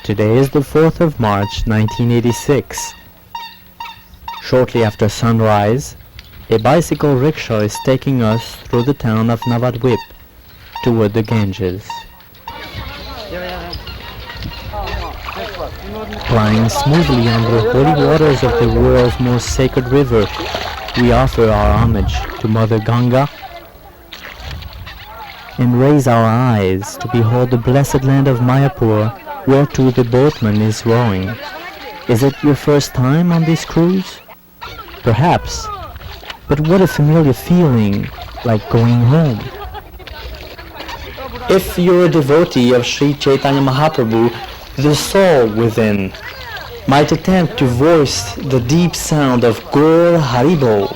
Today is the 4th of March 1986. Shortly after sunrise, a bicycle rickshaw is taking us through the town of Navadvip toward the Ganges. Flying smoothly on the holy waters of the world's most sacred river, we offer our homage to Mother Ganga and raise our eyes to behold the blessed land of Mayapur, whereto the boatman is rowing. Is it your first time on this cruise? Perhaps, but what a familiar feeling, like going home. If you're a devotee of Sri Caitanya Mahaprabhu, the soul within might attempt to voice the deep sound of Gaur Haribol.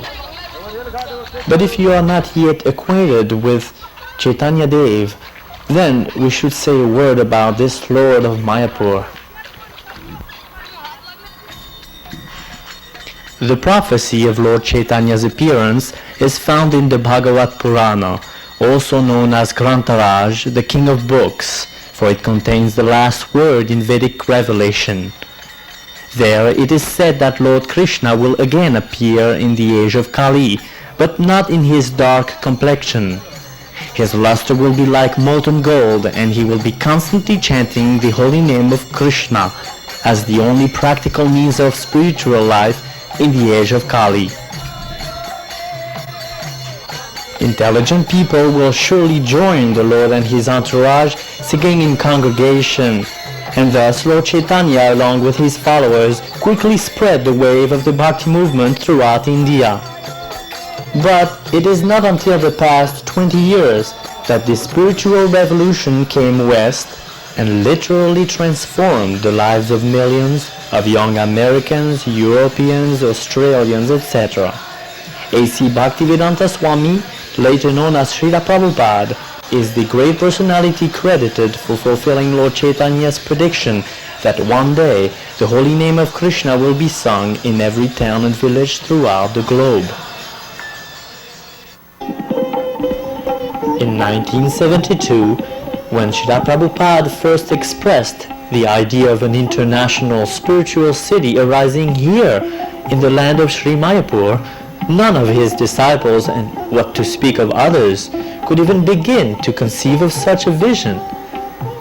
But if you are not yet acquainted with Chaitanya Dev, then we should say a word about this Lord of Mayapur. The prophecy of Lord Chaitanya's appearance is found in the Bhagavat Purana, also known as Grantaraj, the King of Books, for it contains the last word in Vedic revelation. There it is said that Lord Krishna will again appear in the age of Kali, but not in his dark complexion. His luster will be like molten gold, and he will be constantly chanting the holy name of Krishna as the only practical means of spiritual life in the age of Kali. Intelligent people will surely join the Lord and his entourage singing in congregation, and thus Lord Chaitanya, along with his followers, quickly spread the wave of the Bhakti movement throughout India. But it is not until the past 20 years that the spiritual revolution came west and literally transformed the lives of millions of young Americans, Europeans, Australians, etc. A.C. Bhaktivedanta Swami, later known as Srila Prabhupada, is the great personality credited for fulfilling Lord Chaitanya's prediction that one day the holy name of Krishna will be sung in every town and village throughout the globe. In 1972, when Srila Prabhupada first expressed the idea of an international spiritual city arising here in the land of Sri Mayapur, none of his disciples, and what to speak of others, could even begin to conceive of such a vision.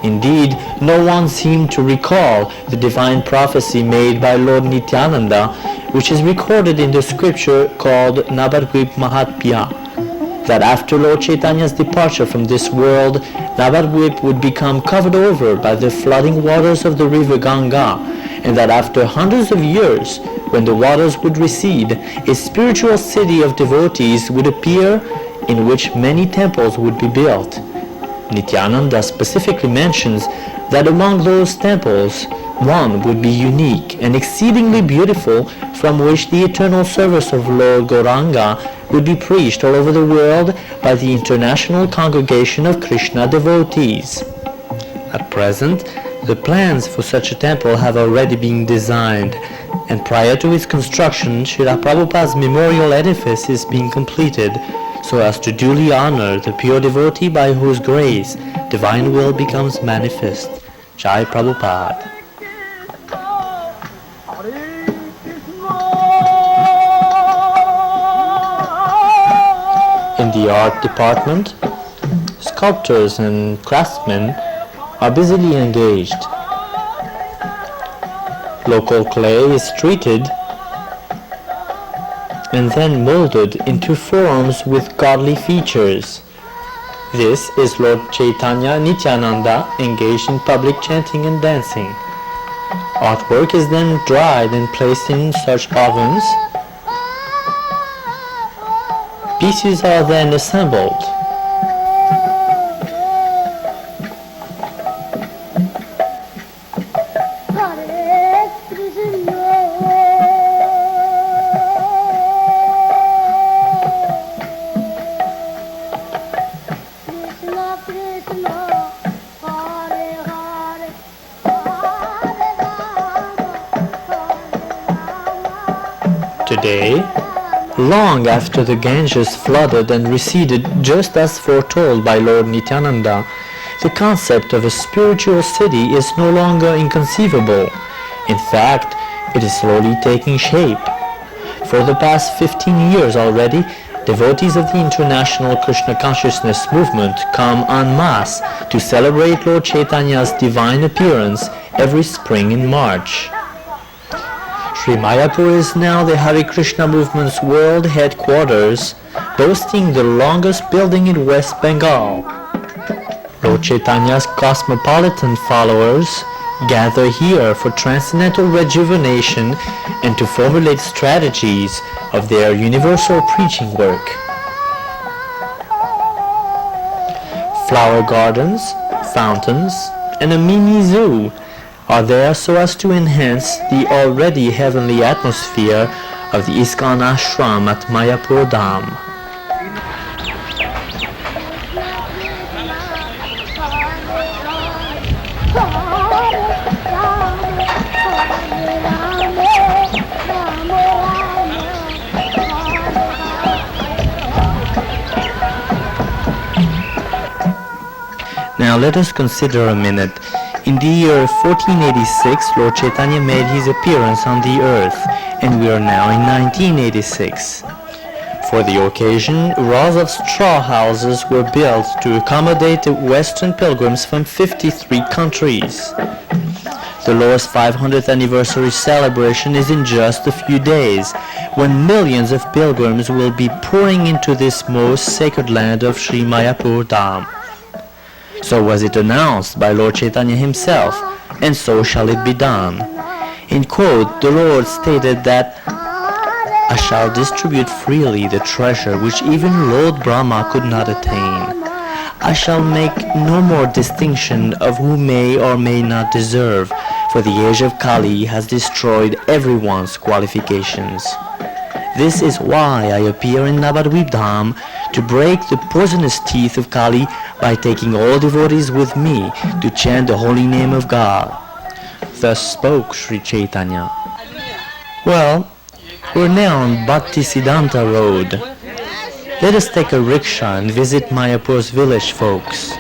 Indeed, no one seemed to recall the divine prophecy made by Lord Nityananda, which is recorded in the scripture called Navadvip Mahatmya, that after Lord Chaitanya's departure from this world, Navadvip would become covered over by the flooding waters of the river Ganga, and that after hundreds of years, when the waters would recede, a spiritual city of devotees would appear in which many temples would be built. Nityananda specifically mentions that among those temples, one would be unique and exceedingly beautiful, from which the eternal service of Lord Gauranga would be preached all over the world by the International Congregation of Krishna devotees. At present, the plans for such a temple have already been designed, and prior to its construction, Srila Prabhupada's memorial edifice is being completed, so as to duly honor the pure devotee by whose grace divine will becomes manifest. Jai Prabhupada. In the art department, sculptors and craftsmen are busily engaged. Local clay is treated and then molded into forms with godly features. This is Lord Caitanya Nityananda engaged in public chanting and dancing. Artwork is then dried and placed in such ovens. Pieces are then assembled. Today, long after the Ganges flooded and receded just as foretold by Lord Nityananda, the concept of a spiritual city is no longer inconceivable. In fact, it is slowly taking shape. For the past 15 years already, devotees of the international Krishna consciousness movement come en masse to celebrate Lord Chaitanya's divine appearance every spring in March. Sri Mayapur is now the Hare Krishna movement's world headquarters, boasting the longest building in West Bengal. Lord Chaitanya's cosmopolitan followers gather here for transcendental rejuvenation and to formulate strategies of their universal preaching work. Flower gardens, fountains, and a mini zoo are there so as to enhance the already heavenly atmosphere of the ISKCON ashram at Mayapur Dham. Now let us consider a minute. In the year 1486, Lord Caitanya made his appearance on the earth, and we are now in 1986. For the occasion, rows of straw houses were built to accommodate the Western pilgrims from 53 countries. The Lord's 500th anniversary celebration is in just a few days, when millions of pilgrims will be pouring into this most sacred land of Sri Mayapur Dham. So was it announced by Lord Caitanya himself, and so shall it be done. In quote, the Lord stated that, "I shall distribute freely the treasure which even Lord Brahma could not attain. I shall make no more distinction of who may or may not deserve, for the age of Kali has destroyed everyone's qualifications. This is why I appear in Navadvip Dham, to break the poisonous teeth of Kali by taking all devotees with me to chant the holy name of God." Thus spoke Sri Caitanya. Well, we're now on Bhaktisiddhanta Road. Let us take a rickshaw and visit Mayapur's village folks.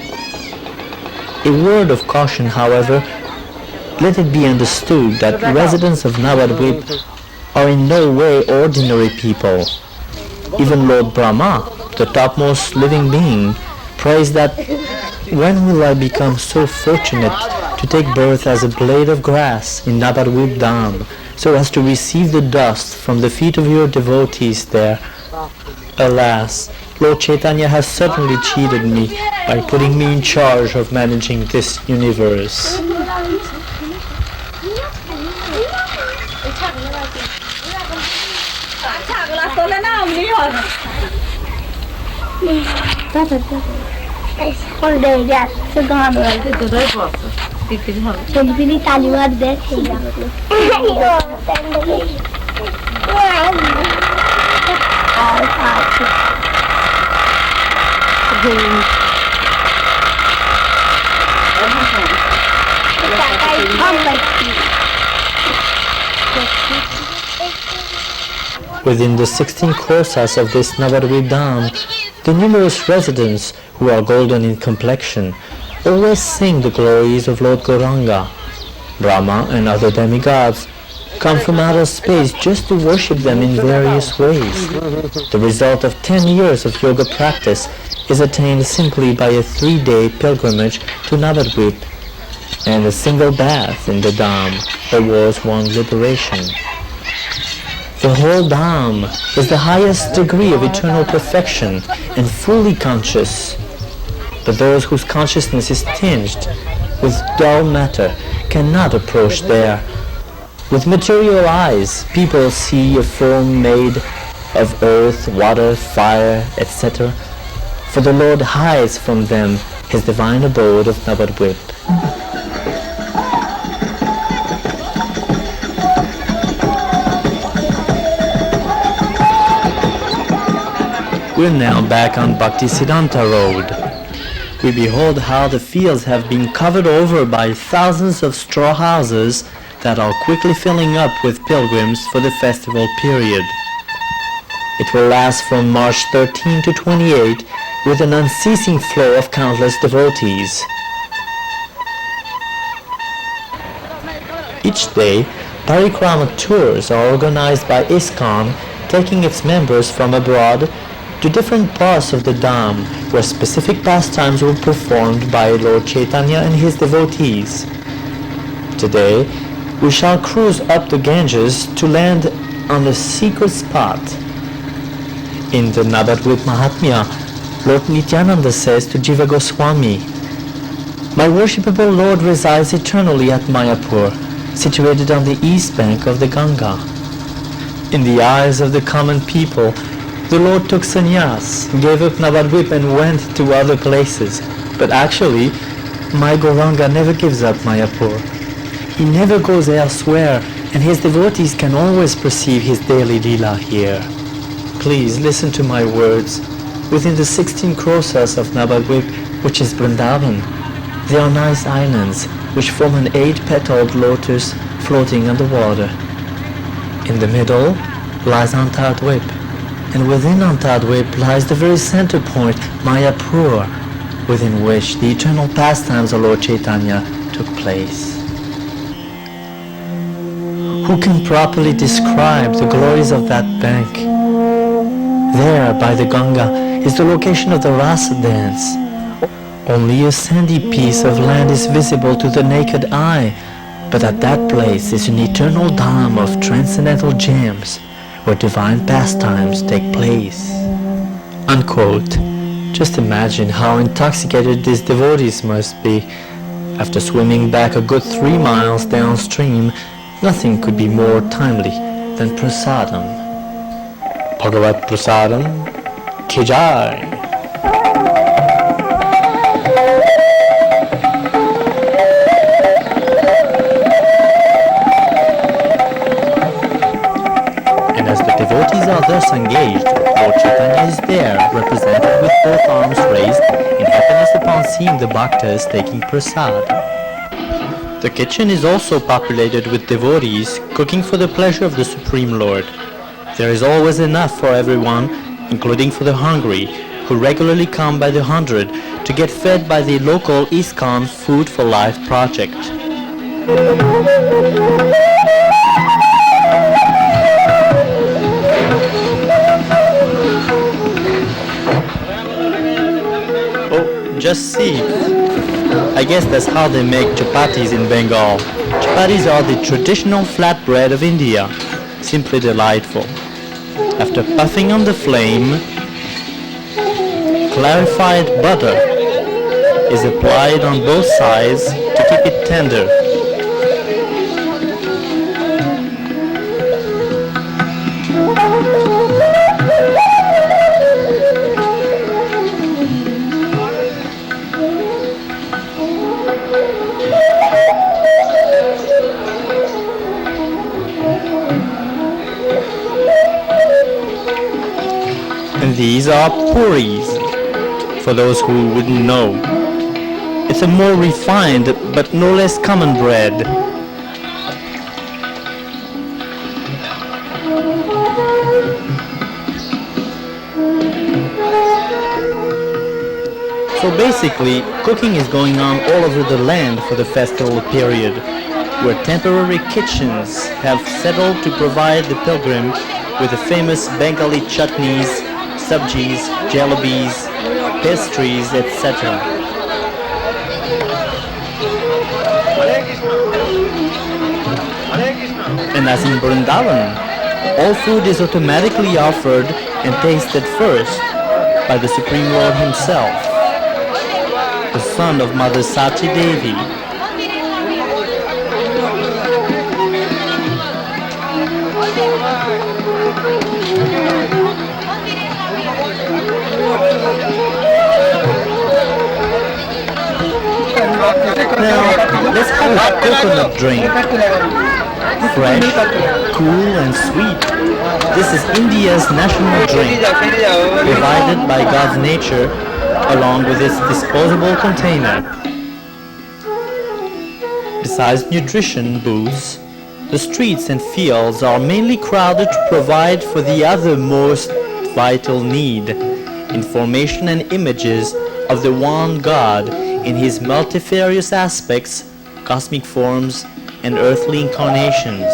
A word of caution, however, let it be understood that residents of Navadvip are in no way ordinary people. Even Lord Brahma, the topmost living being, prays that, "When will I become so fortunate to take birth as a blade of grass in Navadvip Dham, so as to receive the dust from the feet of your devotees there? Alas, Lord Caitanya has certainly cheated me by putting me in charge of managing this universe." Within the 16 korsas of this Navadvip Dham, the numerous residents, who are golden in complexion, always sing the glories of Lord Gauranga. Brahma and other demigods come from outer space just to worship them in various ways. The result of 10 years of yoga practice is attained simply by a 3-day pilgrimage to Navadvip, and a single bath in the Dham awards one liberation. The whole Dham is the highest degree of eternal perfection and fully conscious. But those whose consciousness is tinged with dull matter cannot approach there. With material eyes, people see a form made of earth, water, fire, etc. For the Lord hides from them his divine abode of Navadvip. We're now back on Bhaktisiddhanta Road. We behold how the fields have been covered over by thousands of straw houses that are quickly filling up with pilgrims for the festival period. It will last from March 13 to 28 with an unceasing flow of countless devotees. Each day, parikrama tours are organized by ISKCON, taking its members from abroad to different parts of the Dham, where specific pastimes were performed by Lord Caitanya and his devotees. Today, we shall cruise up the Ganges to land on a secret spot. In the Navadvip Mahatmya, Lord Nityananda says to Jiva Goswami, "My worshipable Lord resides eternally at Mayapur, situated on the east bank of the Ganga." In the eyes of the common people, the Lord took sannyas, gave up Navadvip and went to other places. But actually, my Gauranga never gives up Mayapur. He never goes elsewhere, and his devotees can always perceive his daily lila here. Please listen to my words. Within the 16 krosas of Navadvip, which is Vrindavan, there are nice islands which form an 8-petaled lotus floating on the water. In the middle lies Antardvip, and within Antardvip lies the very center point, Mayapur, within which the eternal pastimes of Lord Caitanya took place. Who can properly describe the glories of that bank? There, by the Ganga, is the location of the Rasa dance. Only a sandy piece of land is visible to the naked eye, but at that place is an eternal Dham of transcendental gems, where divine pastimes take place. Unquote. Just imagine how intoxicated these devotees must be. After swimming back a good 3 miles downstream, nothing could be more timely than prasadam. Bhagavat prasadam ki jai. And as the devotees are thus engaged, Lord Caitanya is there, represented with both arms raised, in happiness upon seeing the bhaktas taking prasad. The kitchen is also populated with devotees cooking for the pleasure of the Supreme Lord. There is always enough for everyone, including for the hungry, who regularly come by the 100 to get fed by the local ISKCON Food for Life project. Oh, just see. I guess that's how they make chapatis in Bengal. Chapatis are the traditional flatbread of India. Simply delightful. After puffing on the flame, clarified butter is applied on both sides to keep it tender. And these are puris, for those who wouldn't know. It's a more refined but no less common bread. So basically, cooking is going on all over the land for the festival period, where temporary kitchens have settled to provide the pilgrim with the famous Bengali chutneys, sabjis, jalebis, pastries, etc. And as in Vrindavan, All food is automatically offered and tasted first by the Supreme Lord Himself, the son of Mother Sati Devi. Now, let's have a coconut drink. Fresh, cool and sweet. This is India's national drink, provided by God's nature along with its disposable container. Besides nutrition booths, the streets and fields are mainly crowded to provide for the other most vital need, information and images of the one God in his multifarious aspects, cosmic forms, and earthly incarnations.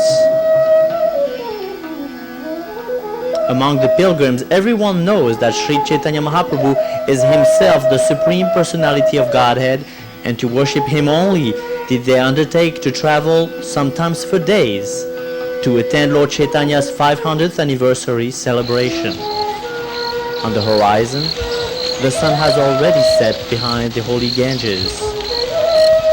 Among the pilgrims, everyone knows that Sri Caitanya Mahaprabhu is himself the Supreme Personality of Godhead, and to worship him only did they undertake to travel, sometimes for days, to attend Lord Caitanya's 500th anniversary celebration. On the horizon, the sun has already set behind the holy Ganges.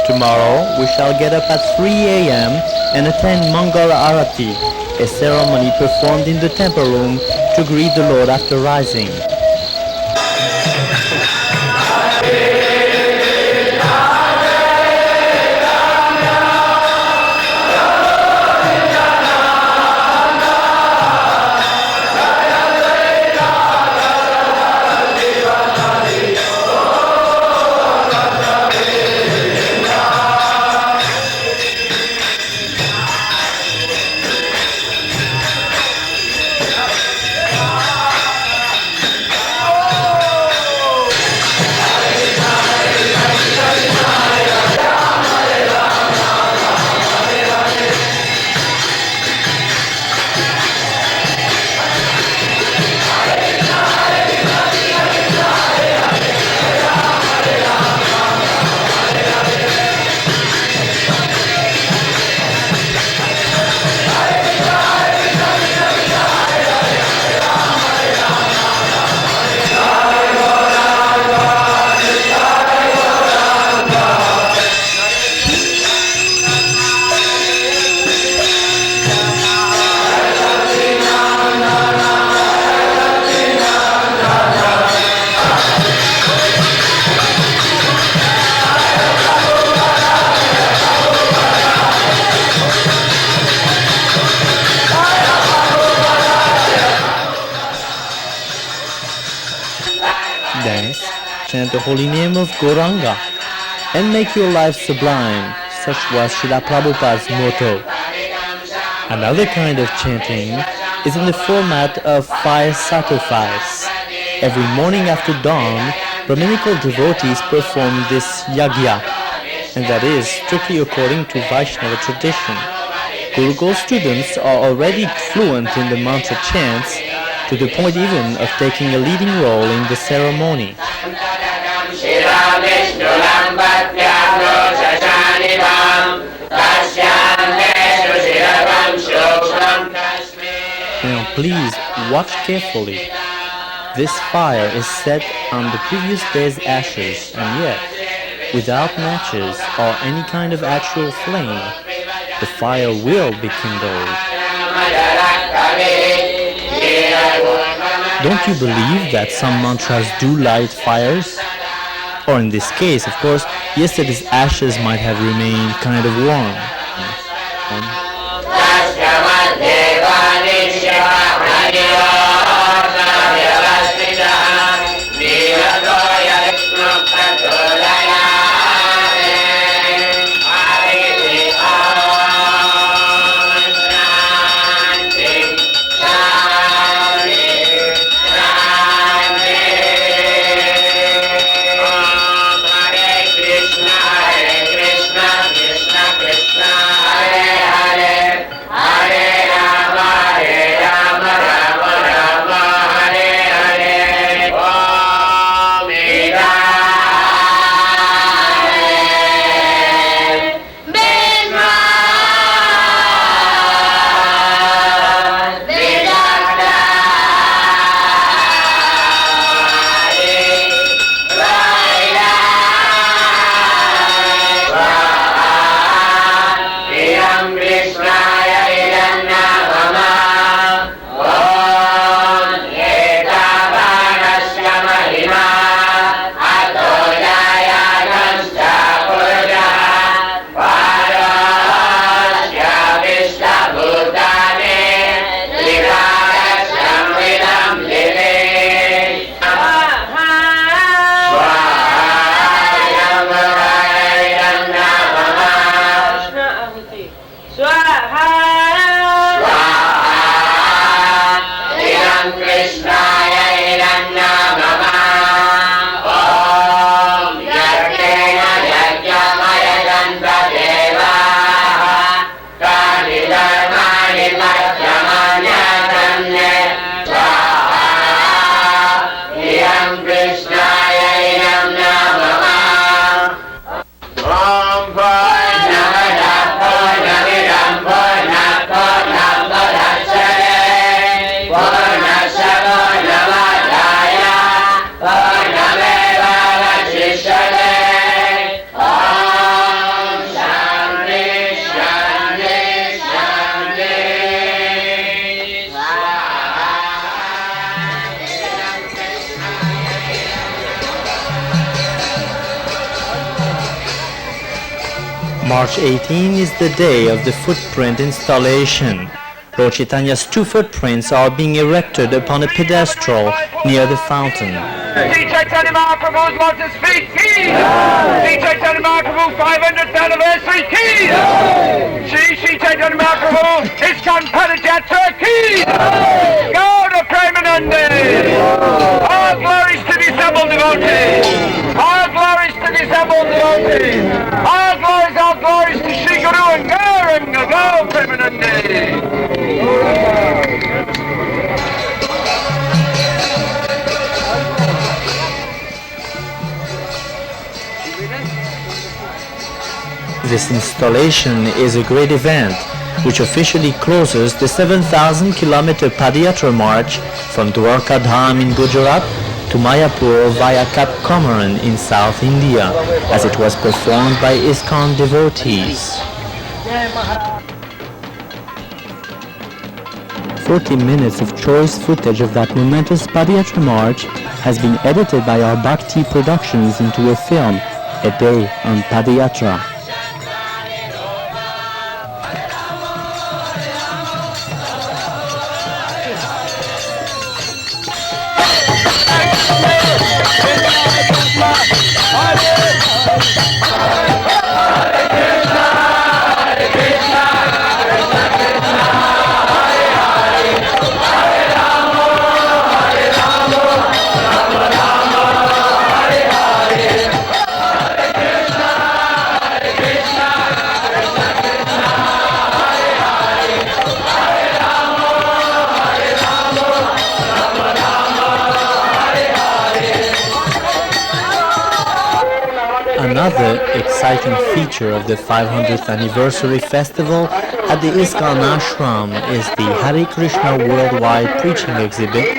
Tomorrow we shall get up at 3 a.m. and attend Mangala Arati, a ceremony performed in the temple room to greet the Lord after rising. Dance, chant the holy name of Gauranga, and make your life sublime, such was Srila Prabhupada's motto. Another kind of chanting is in the format of fire sacrifice. Every morning after dawn, Brahminical devotees perform this yagya, and that is strictly according to Vaishnava tradition. Gurukul students are already fluent in the mantra chants, to the point even of taking a leading role in the ceremony. Now please watch carefully. This fire is set on the previous day's ashes, and yet, without matches or any kind of actual flame, the fire will be kindled. Don't you believe that some mantras do light fires? Or in this case, of course, yesterday's ashes might have remained kind of warm. Hare Krishna, Krishna Krishna, Hare Hare. March 18 is the day of the footprint installation. Lord Chaitanya's 2 footprints are being erected upon a pedestal near the fountain. Sri Caitanya Mahaprabhu's Lotus Feet, Key! Sri Caitanya Mahaprabhu 500th anniversary, Key! Sri Caitanya Mahaprabhu ISKCON Padayatra, Key! Gauda Premanande! All glories to the assembled devotees! All glories to the assembled devotees! All glories to Sri Guru and Gauranga, Gauda Premanande! This installation is a great event which officially closes the 7,000-kilometer Padayatra march from Dwarka Dham in Gujarat to Mayapur via Cap Comorin in South India, as it was performed by ISKCON devotees. 40 minutes of choice footage of that momentous Padayatra march has been edited by our Bhakti Productions into a film, A Day on Padayatra. Another exciting feature of the 500th anniversary festival at the ISKCON Ashram is the Hare Krishna worldwide preaching exhibit,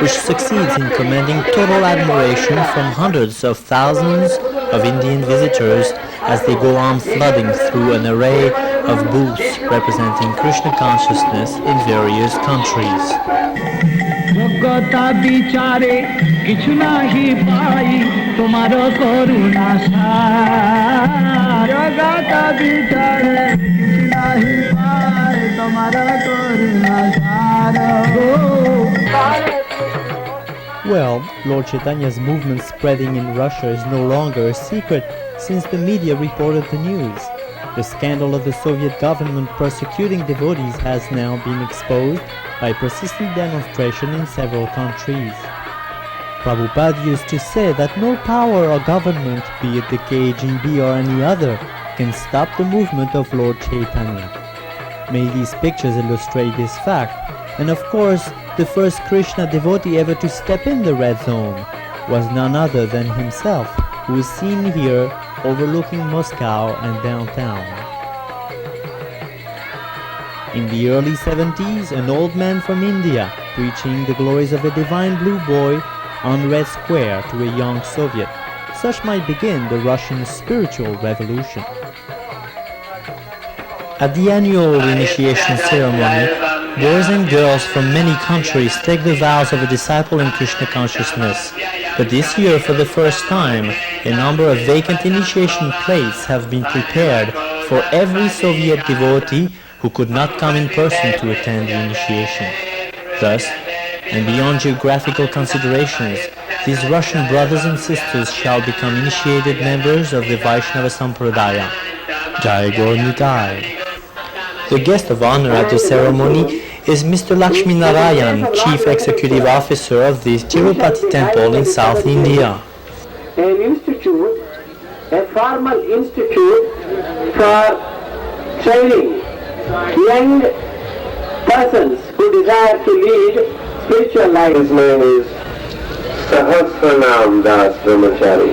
which succeeds in commanding total admiration from hundreds of thousands of Indian visitors as they go on flooding through an array of booths representing Krishna consciousness in various countries. Well, Lord Chaitanya's movement spreading in Russia is no longer a secret since the media reported the news. The scandal of the Soviet government persecuting devotees has now been exposed by persistent demonstration in several countries. Prabhupada used to say that no power or government, be it the KGB or any other, can stop the movement of Lord Caitanya. May these pictures illustrate this fact, and of course, the first Krishna devotee ever to step in the red zone was none other than himself, who is seen here overlooking Moscow and downtown. In the early 70s, an old man from India preaching the glories of a divine blue boy on Red Square to a young Soviet. Such might begin the Russian spiritual revolution. At the annual initiation ceremony, boys and girls from many countries take the vows of a disciple in Krishna consciousness. But this year, for the first time, a number of vacant initiation plates have been prepared for every Soviet devotee who could not come in person to attend the initiation. Thus, and beyond geographical considerations, these Russian brothers and sisters shall become initiated members of the Vaishnava Sampradaya. Jai Gaur Nitai. The guest of honor at the ceremony is Mr. Lakshmi Narayan, Chief Executive Officer of the Tirupati Temple in South India. An institute, a formal institute for training young persons who desire to lead spiritual life. His name is Sahasranam Das Brahmachari.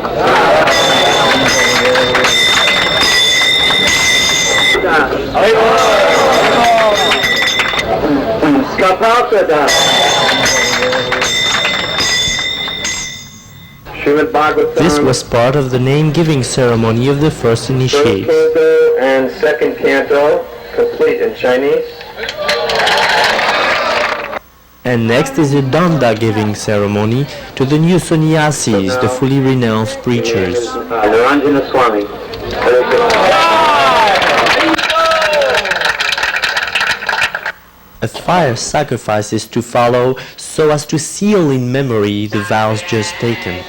This was part of the name-giving ceremony of the first initiates. First canto and second canto, complete in Chinese. And next is the Danda-giving ceremony to the new sannyasis, the fully renounced preachers. Niranjana Swami. A fire sacrifice is to follow so as to seal in memory the vows just taken.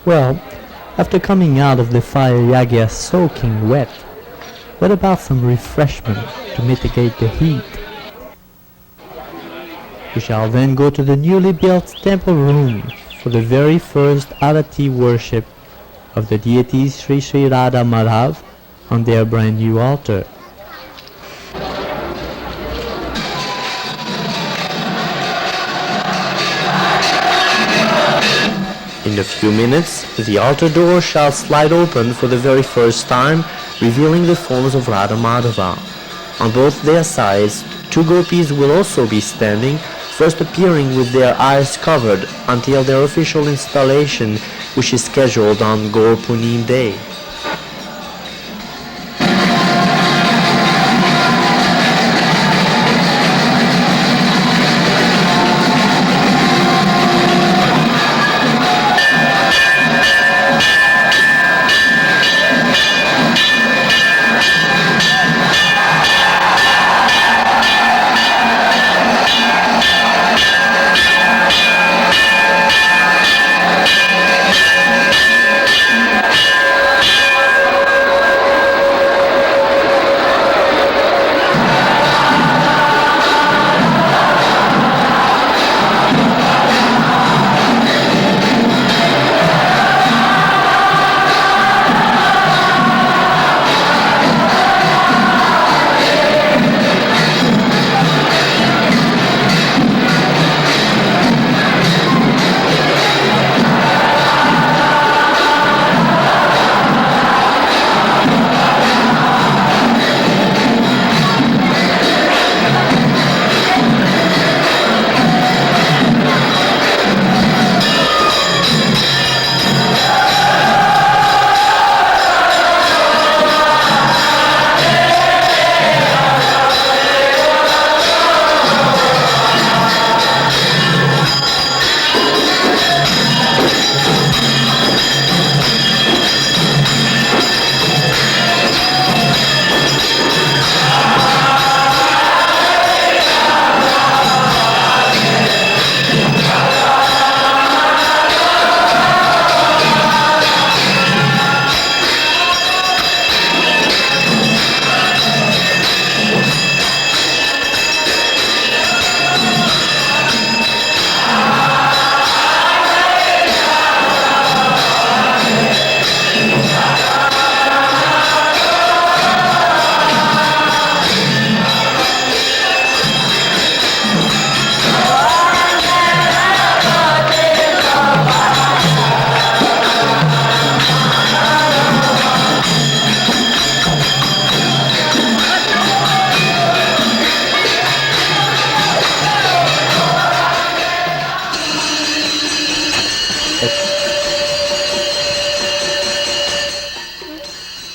Well, after coming out of the fire yagya soaking wet, what about some refreshment to mitigate the heat? We shall then go to the newly built temple room for the very first arati worship of the deities Sri Sri Radha Madhav on their brand new altar. In a few minutes, the altar door shall slide open for the very first time, revealing the forms of Radha Madhava. On both their sides, two gopis will also be standing, first appearing with their eyes covered until their official installation, which is scheduled on Gaur Punim Day.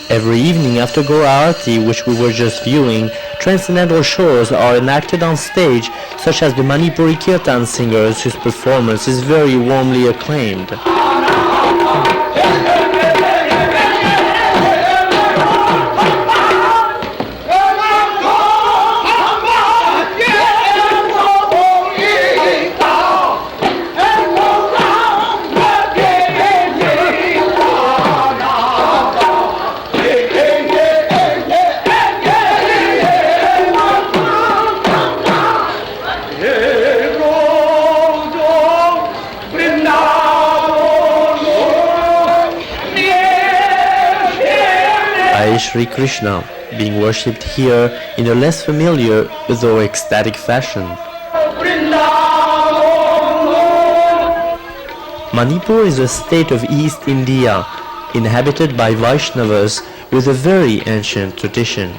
Every evening after Gaur Arati, which we were just viewing, transcendental shows are enacted on stage, such as the Manipuri Kirtan singers, whose performance is very warmly acclaimed. Sri Krishna, being worshipped here in a less familiar though ecstatic fashion. Manipur is a state of East India, inhabited by Vaishnavas with a very ancient tradition.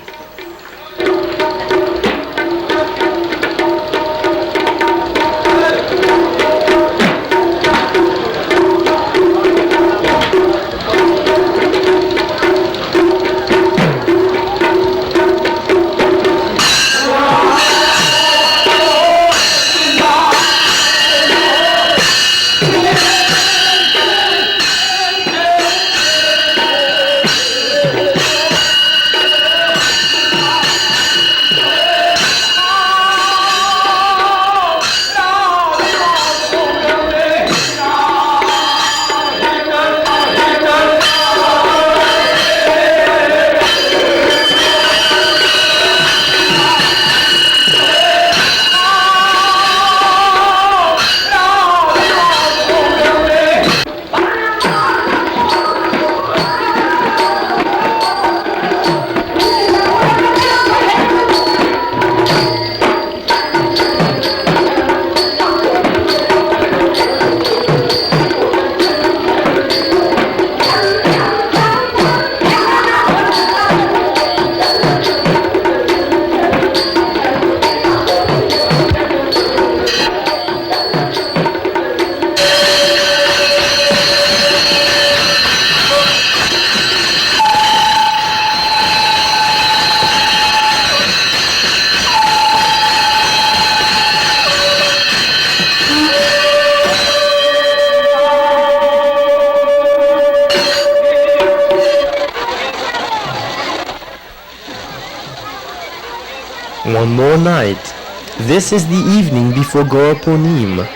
One more night. This is the evening before Gaura Purnima.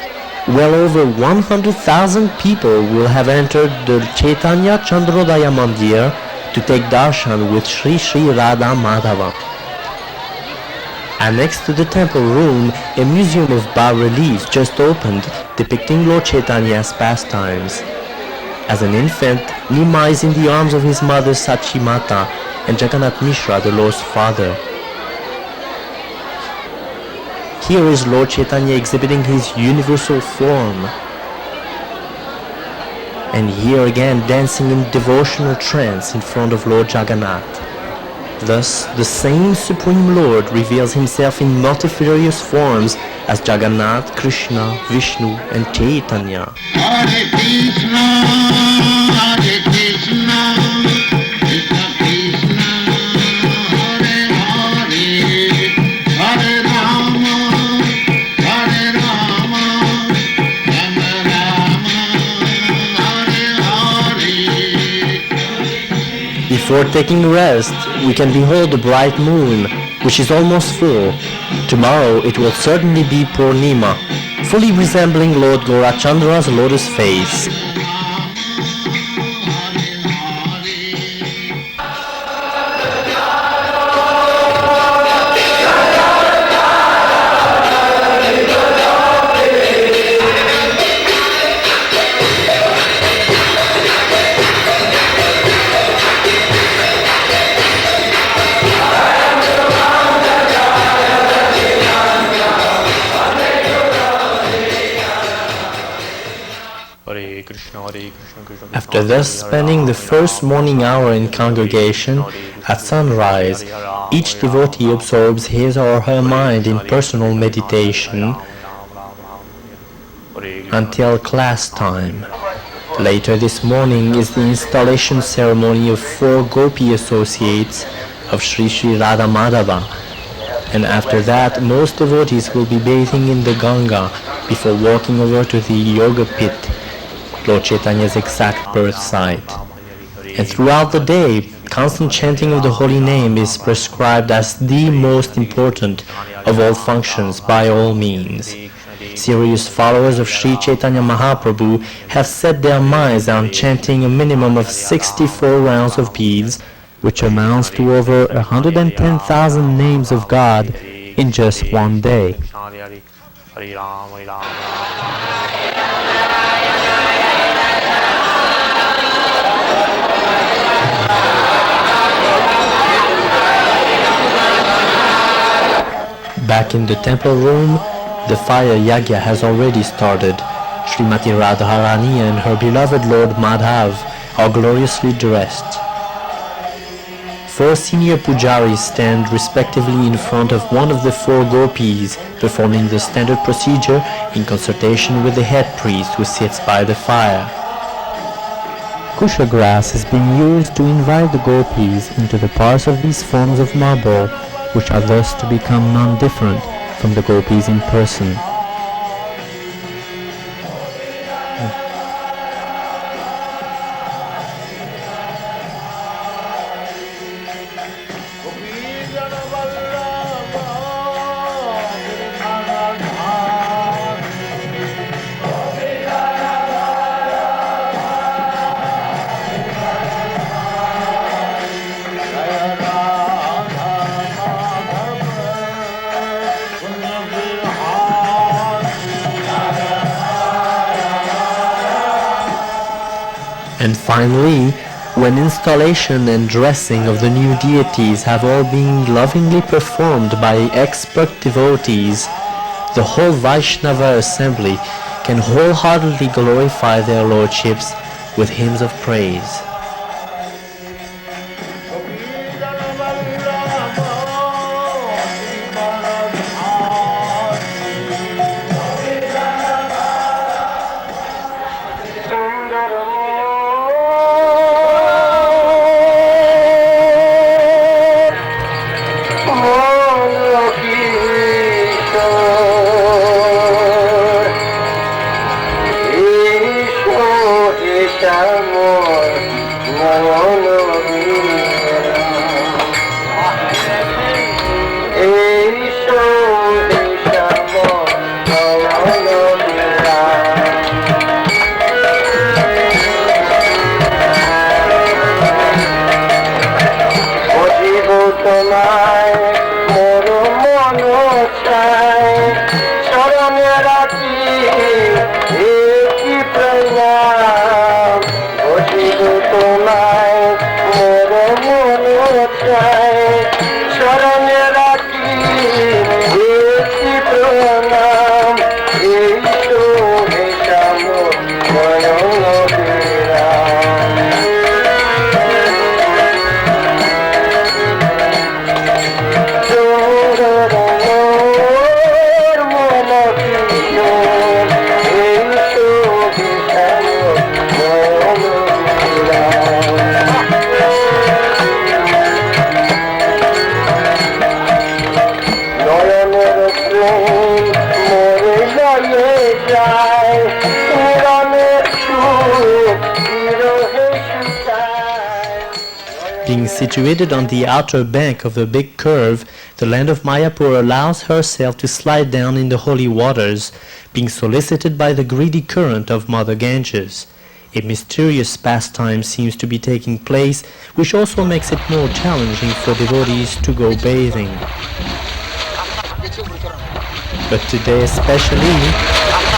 Well over 100,000 people will have entered the Chaitanya Chandrodaya Mandir to take darshan with Sri Sri Radha Madhava. Annexed to the temple room, a museum of bas-reliefs just opened depicting Lord Chaitanya's pastimes. As an infant, Nima is in the arms of his mother Sachi Mata and Jagannath Mishra, the Lord's father. Here is Lord Caitanya exhibiting his universal form. And here again dancing in devotional trance in front of Lord Jagannath. Thus, the same Supreme Lord reveals himself in multifarious forms as Jagannath, Krishna, Vishnu and Chaitanya. Hare Krishna, Hare Krishna, Krishna Krishna, Hare Hare, Hare Rama, Hare Rama, Rama Rama, Hare Hare. Before taking rest, we can behold the bright moon, which is almost full. Tomorrow it will certainly be Purnima, fully resembling Lord Gaurachandra's lotus face. After thus spending the first morning hour in congregation, at sunrise, each devotee absorbs his or her mind in personal meditation until class time. Later this morning is the installation ceremony of 4 Gopi associates of Sri Sri Radha Madhava, and after that most devotees will be bathing in the Ganga before walking over to the Yoga Pit, Lord Chaitanya's exact birth site. And throughout the day, constant chanting of the holy name is prescribed as the most important of all functions by all means. Serious followers of Sri Caitanya Mahaprabhu have set their minds on chanting a minimum of 64 rounds of beads, which amounts to over 110,000 names of God in just one day. Back in the temple room, the fire yagya has already started. Srimati Radharani and her beloved Lord Madhav are gloriously dressed. 4 senior pujaris stand respectively in front of one of the 4 gopis, performing the standard procedure in consultation with the head priest who sits by the fire. Kusha grass is being used to invite the gopis into the parts of these forms of marble, which are thus to become non-different from the gopis in person. And finally, when installation and dressing of the new deities have all been lovingly performed by expert devotees, the whole Vaishnava assembly can wholeheartedly glorify their lordships with hymns of praise. Being situated on the outer bank of a big curve, the land of Mayapur allows herself to slide down in the holy waters, being solicited by the greedy current of Mother Ganges. A mysterious pastime seems to be taking place, which also makes it more challenging for devotees to go bathing. But today especially,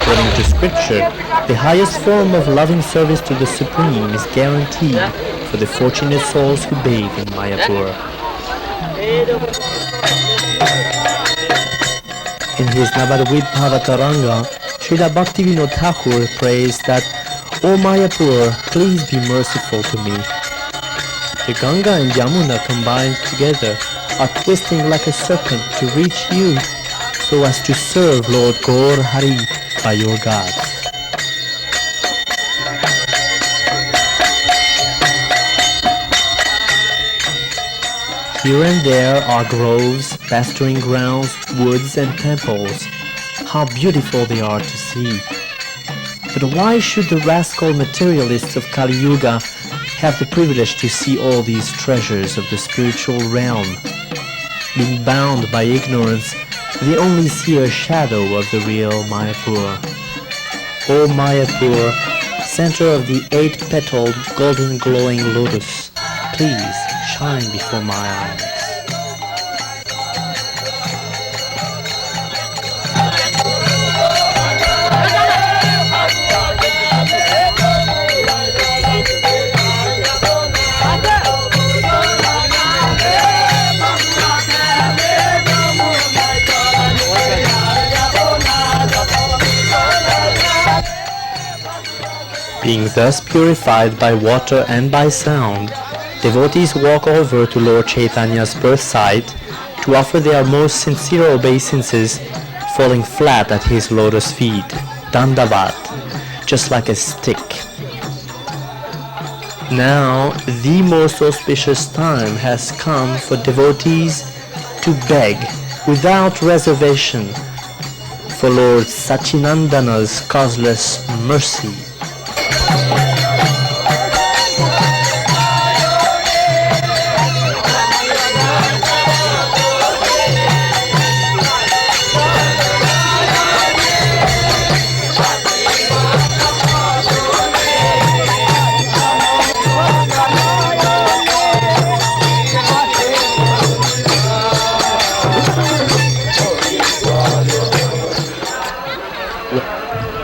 according to scripture, the highest form of loving service to the Supreme is guaranteed for the fortunate souls who bathe in Mayapur. In his Navadvip Bhavataranga, Srila Bhaktivinoda Thakur prays that, O Mayapur, please be merciful to me. The Ganga and Yamuna combined together are twisting like a serpent to reach you, so as to serve Lord Gaur Hari by your gods. Here and there are groves, pasturing grounds, woods and temples. How beautiful they are to see. But why should the rascal materialists of Kali-yuga have the privilege to see all these treasures of the spiritual realm? Being bound by ignorance, they only see a shadow of the real Mayapur. O Mayapur, center of the 8-petaled golden glowing lotus, please shine before my eyes. Being thus purified by water and by sound, devotees walk over to Lord Chaitanya's birth site to offer their most sincere obeisances, falling flat at his lotus feet, dandavat, just like a stick. Now, the most auspicious time has come for devotees to beg, without reservation, for Lord Sachinandana's causeless mercy.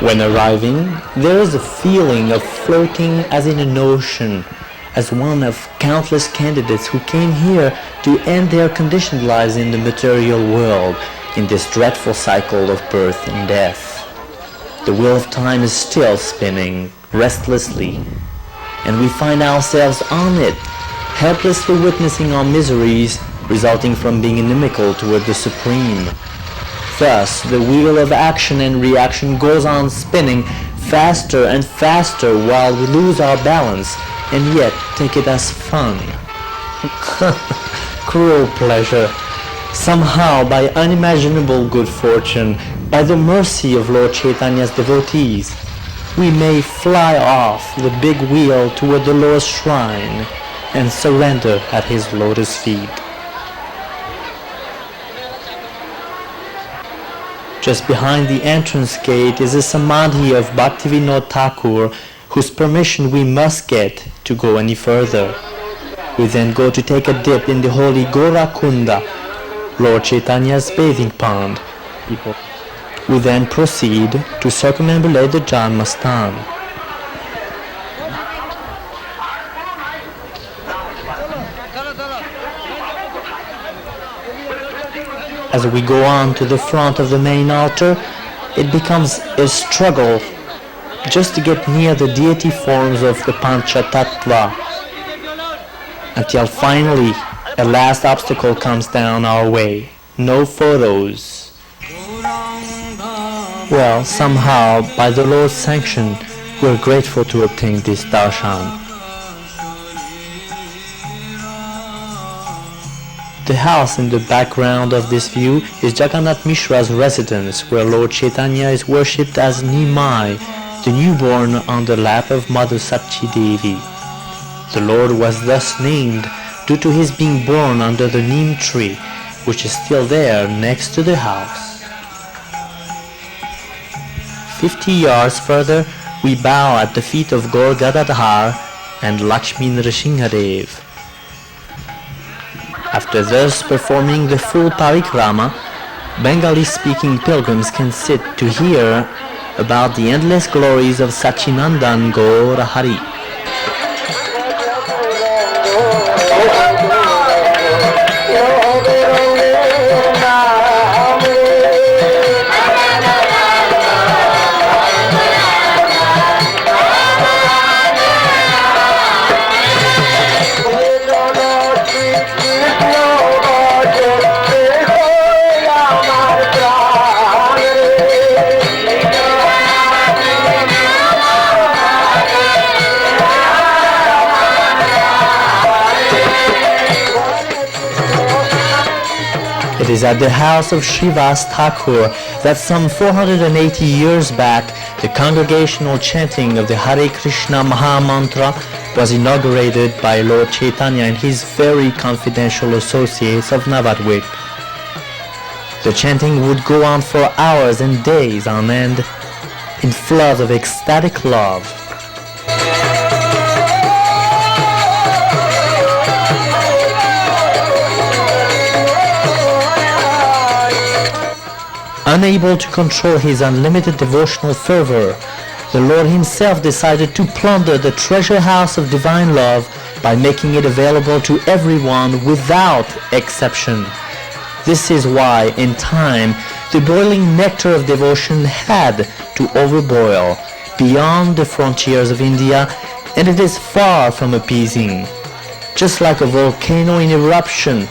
When arriving, there is a feeling of floating as in an ocean, as one of countless candidates who came here to end their conditioned lives in the material world, in this dreadful cycle of birth and death. The wheel of time is still spinning, restlessly, and we find ourselves on it, helplessly witnessing our miseries resulting from being inimical toward the Supreme. Thus, the wheel of action and reaction goes on spinning faster and faster while we lose our balance and yet take it as fun. Cruel pleasure. Somehow, by unimaginable good fortune, by the mercy of Lord Chaitanya's devotees, we may fly off the big wheel toward the Lord's shrine and surrender at his lotus feet. Just behind the entrance gate is a samadhi of Bhaktivinoda Thakur, whose permission we must get to go any further. We then go to take a dip in the holy Gorakunda, Lord Chaitanya's bathing pond. We then proceed to circumambulate the Janmastan. As we go on to the front of the main altar, it becomes a struggle just to get near the deity forms of the Panchatattva, until finally a last obstacle comes down our way. No photos. Well, somehow, by the Lord's sanction, we're grateful to obtain this darshan. The house in the background of this view is Jagannath Mishra's residence, where Lord Chaitanya is worshipped as Nimai, the newborn on the lap of Mother Sachi Devi. The Lord was thus named due to his being born under the neem tree, which is still there next to the house. 50 yards further, we bow at the feet of Gaur Gadadhar and Lakshmi Nrsimhadev. After thus performing the full parikrama, Bengali-speaking pilgrims can sit to hear about the endless glories of Sachinandan Gaur Hari. It is at the house of Srivas Thakur that some 480 years back the congregational chanting of the Hare Krishna Maha Mantra was inaugurated by Lord Chaitanya and his very confidential associates of Navadvip. The chanting would go on for hours and days on end in floods of ecstatic love. Unable to control his unlimited devotional fervor, the Lord himself decided to plunder the treasure house of divine love by making it available to everyone without exception. This is why, in time, the boiling nectar of devotion had to overboil, beyond the frontiers of India, and it is far from appeasing. Just like a volcano in eruption,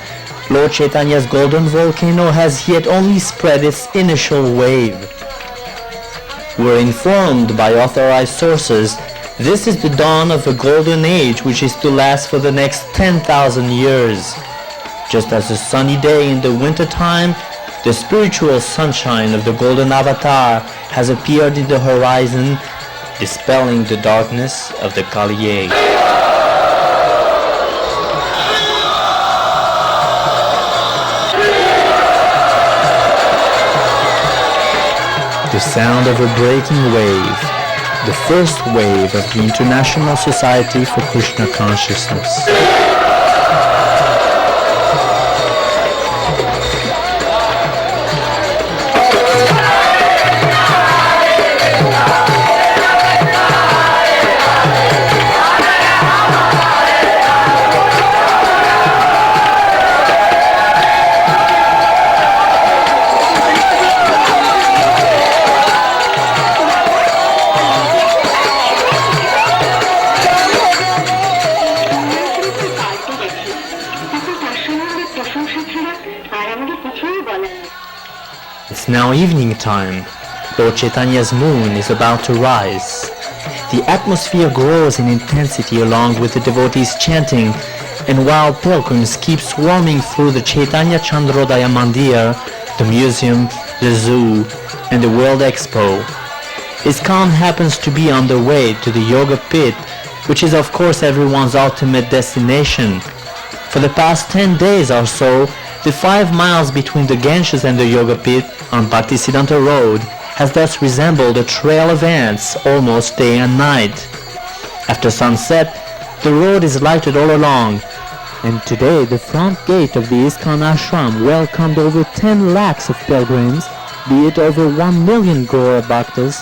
Lord Chaitanya's golden volcano has yet only spread its initial wave. We're informed by authorized sources this is the dawn of a golden age which is to last for the next 10,000 years. Just as a sunny day in the winter time, the spiritual sunshine of the golden avatar has appeared in the horizon, dispelling the darkness of the Kali-yuga. The sound of a breaking wave, the first wave of the International Society for Krishna Consciousness. It's now evening time. Lord Chaitanya's moon is about to rise. The atmosphere grows in intensity along with the devotees chanting, and while pilgrims keep swarming through the Chaitanya Chandrodaya Mandir, the museum, the zoo, and the World Expo, ISKCON happens to be on the way to the Yoga Pit, which is of course everyone's ultimate destination. For the past 10 days or so, the 5 miles between the Ganges and the Yoga Pit on Bhaktisiddhanta Road has thus resembled a trail of ants almost day and night. After sunset, the road is lighted all along, And today the front gate of the ISKCON ashram welcomed over 10 lakhs of pilgrims, be it over 1 million Gaura Bhaktas,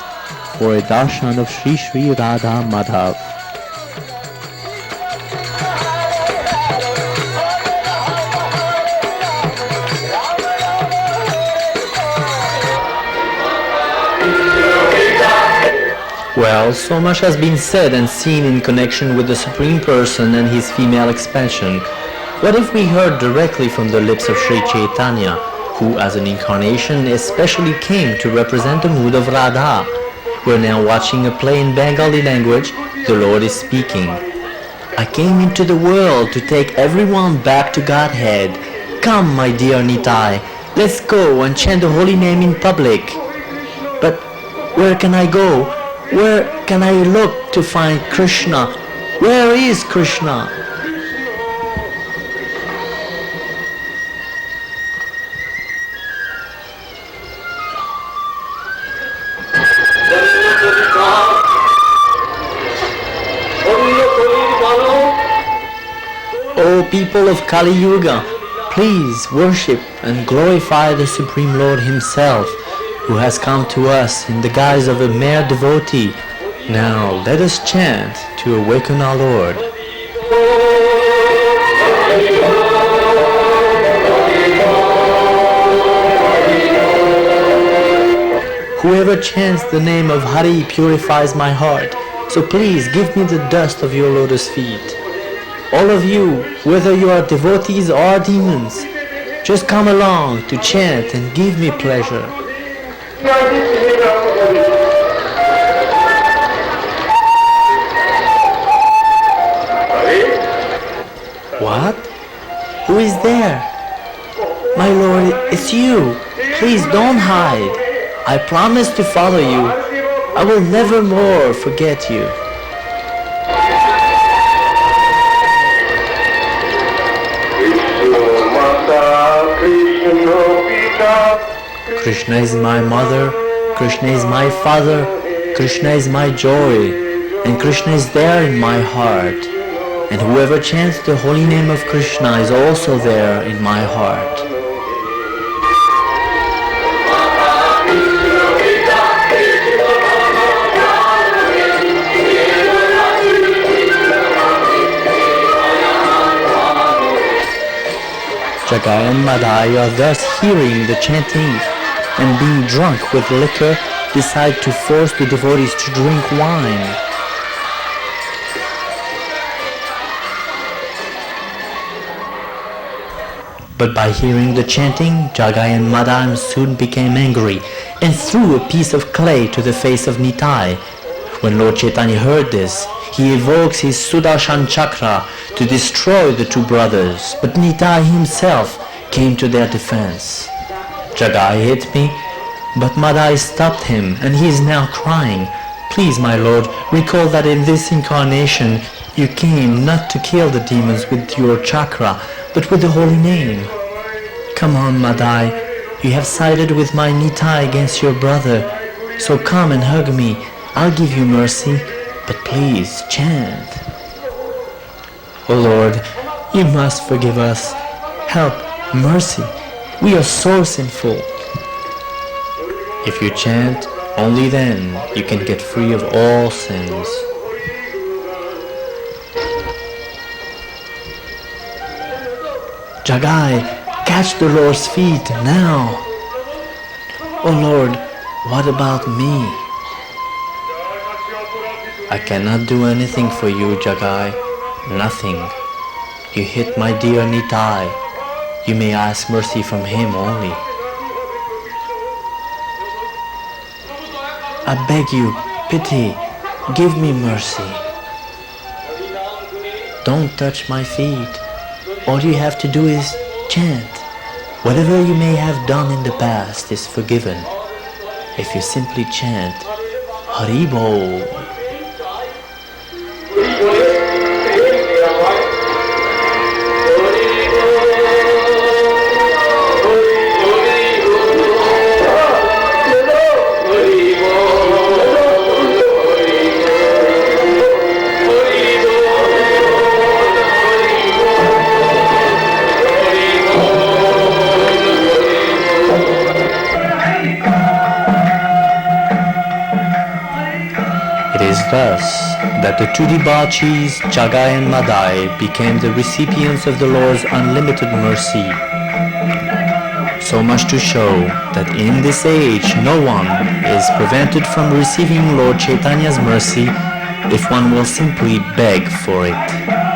for a darshan of Sri Radha Madhav. Well, so much has been said and seen in connection with the Supreme Person and his female expansion. What if we heard directly from the lips of Sri Caitanya, who as an incarnation especially came to represent the mood of Radha? We're now watching a play in Bengali language. The Lord is speaking. I came into the world to take everyone back to Godhead. Come, my dear Nitai, let's go and chant the holy name in public. But where can I go? Where can I look to find Krishna? Where is Krishna? O people of Kali-yuga, please worship and glorify the Supreme Lord Himself, who has come to us in the guise of a mere devotee. Now let us chant to awaken our Lord. Whoever chants the name of Hari purifies my heart, so please give me the dust of your lotus feet. All of you, whether you are devotees or demons, just come along to chant and give me pleasure. What? Who is there? My Lord, it's you. Please don't hide. I promise to follow you. I will never more forget you. Krishna is my mother, Krishna is my father, Krishna is my joy, and Krishna is there in my heart. And whoever chants the holy name of Krishna is also there in my heart. Jagai and Madai are thus hearing the chanting and being drunk with liquor decide to force the devotees to drink wine. But by hearing the chanting, Jagai and Madai soon became angry and threw a piece of clay to the face of Nitai. When Lord Caitanya heard this, he evokes his Sudarshan Chakra to destroy the two brothers, but Nitai himself came to their defense. Jagai hit me, but Madai stopped him, and he is now crying. Please, my lord, recall that in this incarnation you came not to kill the demons with your chakra, but with the holy name. Come on, Madai, you have sided with my Nitai against your brother, so come and hug me. I'll give you mercy, but please chant. Oh Lord, you must forgive us. Help, mercy, we are so sinful. If you chant, only then you can get free of all sins. Jagai, catch the Lord's feet now. Oh Lord, what about me? I cannot do anything for you, Jagai. Nothing. You hit my dear Nitai. You may ask mercy from him only. I beg you, pity, give me mercy. Don't touch my feet. All you have to do is chant. Whatever you may have done in the past is forgiven. If you simply chant, Hari Bol. Thus, that the two debauchees, Jagai and Madai, became the recipients of the Lord's unlimited mercy. So much to show that in this age no one is prevented from receiving Lord Caitanya's mercy if one will simply beg for it.